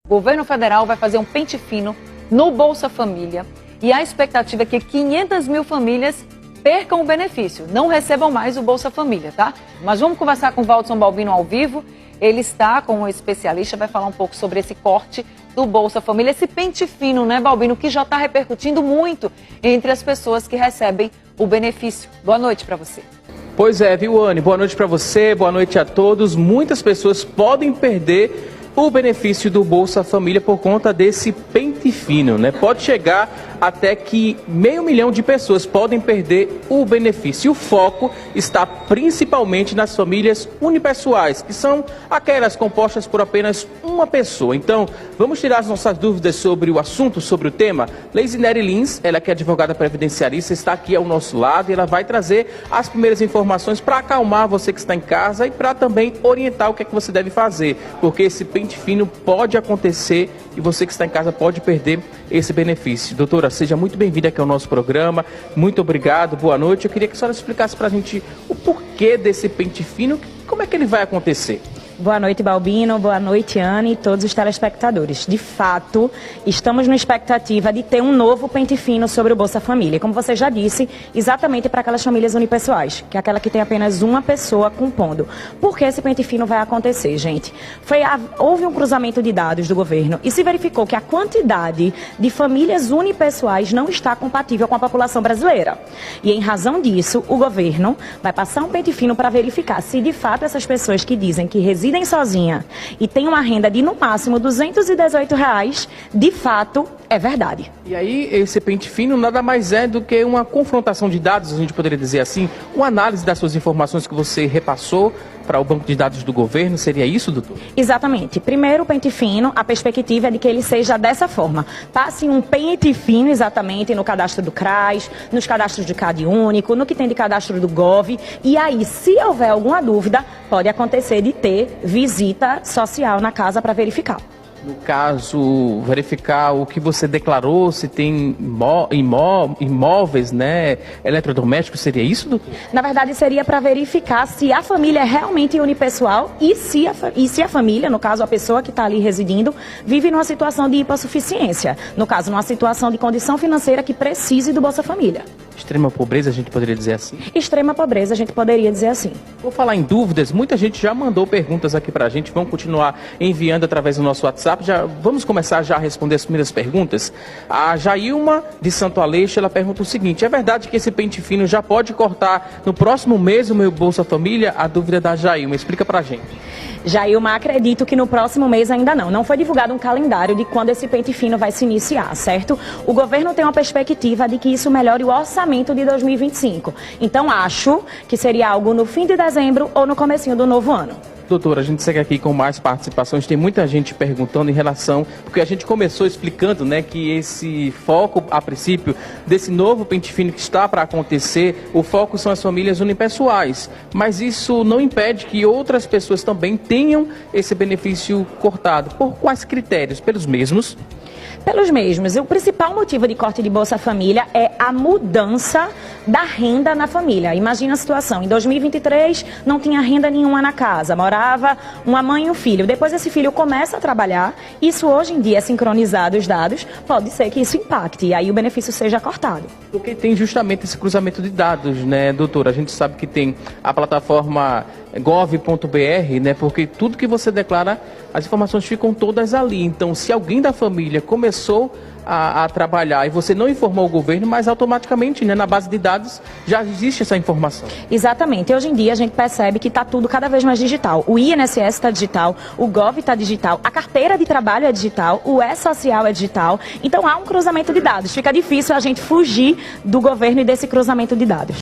O governo federal vai fazer um pente fino no Bolsa Família e a expectativa é que 500 mil famílias percam o benefício, não recebam mais o Bolsa Família, tá? Mas vamos conversar com o Valdson Balbino ao vivo. Ele está com um especialista, vai falar um pouco sobre esse corte do Bolsa Família, esse pente fino, né, Balbino, que já está repercutindo muito entre as pessoas que recebem o benefício. Boa noite para você. Pois é, viu, Anne? Boa noite para você, boa noite a todos. Muitas pessoas podem perder o benefício do Bolsa Família por conta desse pente fino, né? Pode chegar até que 500 mil de pessoas podem perder o benefício. E o foco está principalmente nas famílias unipessoais, que são aquelas compostas por apenas uma pessoa. Então, vamos tirar as nossas dúvidas sobre o assunto, sobre o tema. Leisineri Lins, ela que é advogada previdenciarista, está aqui ao nosso lado e ela vai trazer as primeiras informações para acalmar você que está em casa e para também orientar o que é que você deve fazer, porque esse pente fino pode acontecer e você que está em casa pode perder esse benefício. Doutora, seja muito bem-vinda aqui ao nosso programa. Muito obrigado, boa noite. Eu queria que a senhora explicasse para a gente o porquê desse pente fino, como é que ele vai acontecer? Boa noite, Balbino. Boa noite, Anne e todos os telespectadores. De fato, estamos na expectativa de ter um novo pente fino sobre o Bolsa Família. Como você já disse, exatamente para aquelas famílias unipessoais, que é aquela que tem apenas uma pessoa compondo. Por que esse pente fino vai acontecer, gente? Houve um cruzamento de dados do governo e se verificou que a quantidade de famílias unipessoais não está compatível com a população brasileira. E em razão disso, o governo vai passar um pente fino para verificar se de fato essas pessoas que dizem que residem sozinha e tem uma renda de no máximo R$218, de fato é verdade. E aí esse pente fino nada mais é do que uma confrontação de dados, a gente poderia dizer assim, uma análise das suas informações que você repassou para o banco de dados do governo, seria isso, doutor? Exatamente. Primeiro, o pente fino, a perspectiva é de que ele seja dessa forma. Passe um pente fino exatamente no cadastro do CRAS, nos cadastros de CAD único, no que tem de cadastro do GOV, e aí, se houver alguma dúvida, pode acontecer de ter visita social na casa para verificar. No caso, verificar o que você declarou, se tem imóveis, né, eletrodomésticos, seria isso, doutor? Na verdade, seria para verificar se a família é realmente unipessoal e se a família, no caso a pessoa que está ali residindo, vive numa situação de hipossuficiência. No caso, numa situação de condição financeira que precise do Bolsa Família. Extrema pobreza, a gente poderia dizer assim? Extrema pobreza, a gente poderia dizer assim. Vou falar em dúvidas, muita gente já mandou perguntas aqui pra gente, vamos continuar enviando através do nosso WhatsApp, vamos começar já a responder as primeiras perguntas. A Jailma de Santo Aleixo, ela pergunta o seguinte: é verdade que esse pente fino já pode cortar no próximo mês o meu Bolsa Família? A dúvida da Jailma, explica pra gente. Jailma, acredito que no próximo mês ainda não. Não foi divulgado um calendário de quando esse pente fino vai se iniciar, certo? O governo tem uma perspectiva de que isso melhore o orçamento de 2025. Então, acho que seria algo no fim de dezembro ou no comecinho do novo ano. Doutora, a gente segue aqui com mais participações, tem muita gente perguntando em relação, porque a gente começou explicando, né, que esse foco, a princípio, desse novo pente fino que está para acontecer, o foco são as famílias unipessoais, mas isso não impede que outras pessoas também tenham esse benefício cortado. Por quais critérios? Pelos mesmos? Pelos mesmos. O principal motivo de corte de Bolsa Família é a mudança da renda na família. Imagina a situação, em 2023 não tinha renda nenhuma na casa, morava uma mãe e um filho. Depois esse filho começa a trabalhar, isso hoje em dia é sincronizado os dados, pode ser que isso impacte e aí o benefício seja cortado. Porque tem justamente esse cruzamento de dados, né, doutora? A gente sabe que tem a plataforma gov.br, né? Porque tudo que você declara, as informações ficam todas ali. Então, se alguém da família começou a trabalhar e você não informou o governo, mas automaticamente, né, na base de dados já existe essa informação. Exatamente. Hoje em dia a gente percebe que está tudo cada vez mais digital. O INSS está digital, o GOV está digital, a carteira de trabalho é digital, o E-Social é digital. Então há um cruzamento de dados. Fica difícil a gente fugir do governo e desse cruzamento de dados.